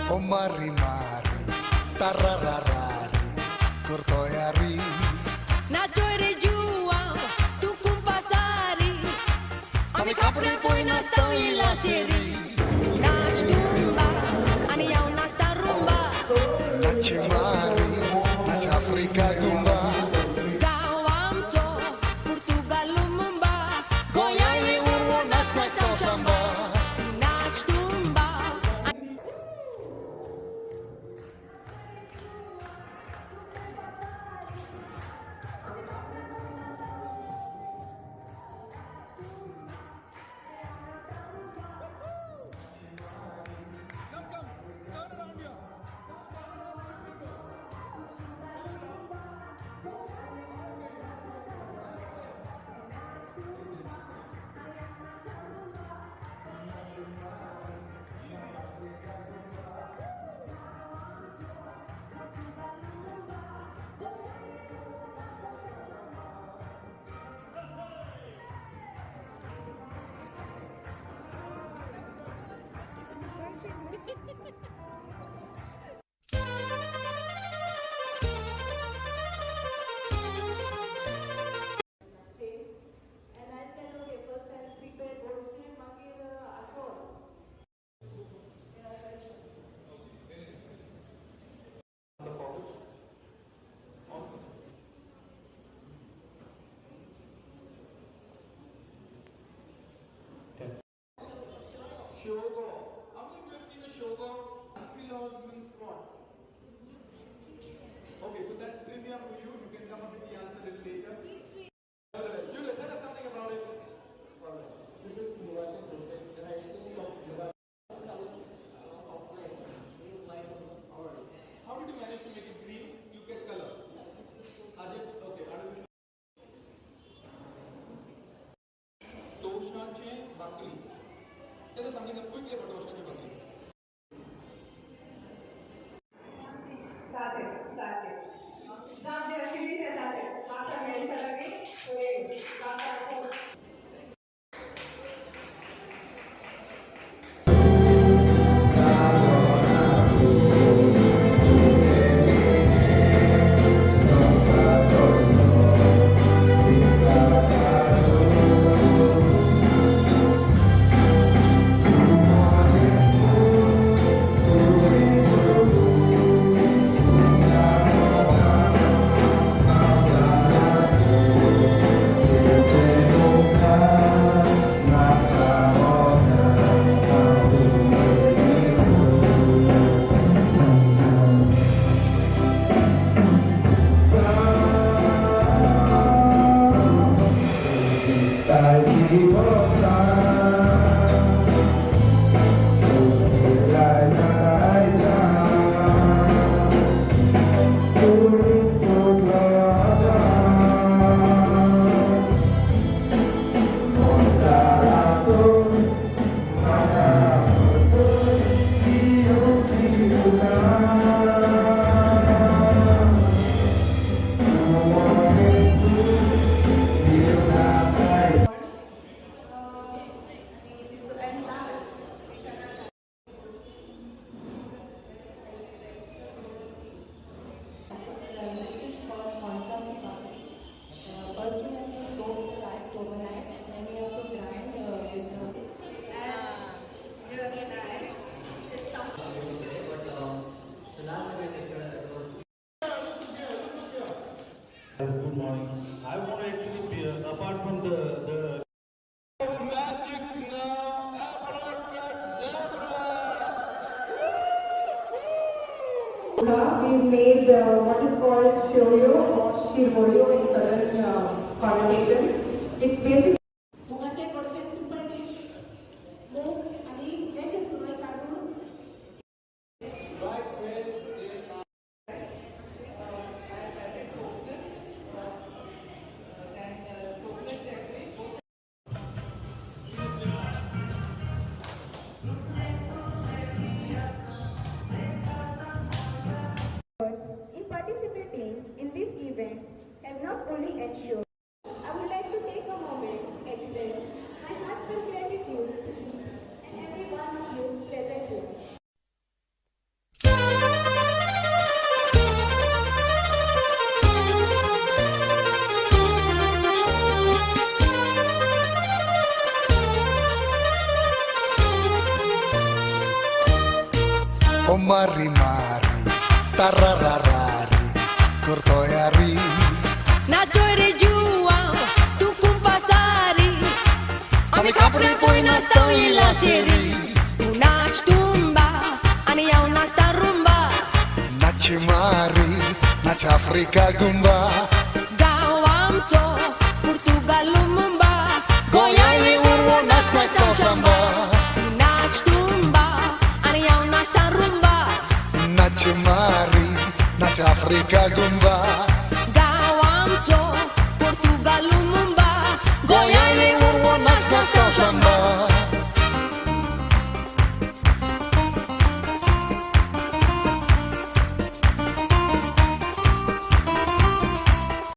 Oh mari mari, tarararari, cortoiari. Nachoire jua, tu kumpasari. Ami capri poi nasto ila seri. Nas tumba, aniyaw nas tarumba. Nachimari, nach Afrika tumba. Gawamto, Portugal lumumba. Goiânia urwo nas nasto samba. Nas tumba. And I said, okay, first I'll prepare OSMITAIECHO ASVAD. Shogo. How many of you have seen a shogo? Unphilosophical squat. Okay, so that's trivia for you. You can come up with the answer a little later. Julia, tell us something about it. This is how did you manage to make it green? You get color. Just okay. Artificial. Tosha chain bakri. Tell us something quickly about Tosha chain bakri. Started. Now the activities are started. After many Saturday, so Good morning. I want to actually, apart from the Magic now. we made what is called shoyo or shirmoyo in southern connotations. It's basically simple dish. In participating in this event have not only ensured, I would like to take a moment mari mari, tarararari, corcoiari. Na joire jua, tu kumpasari. Ami capri poi na sto in la serie. Una stumba, ania una starumba. Naci mari, naci Africa gumba. Gawam to, Portugal lumumba. Goiai urwo nas na sto samba. Una stumba, ania una starumba. Naci mari, naci Africa gumba.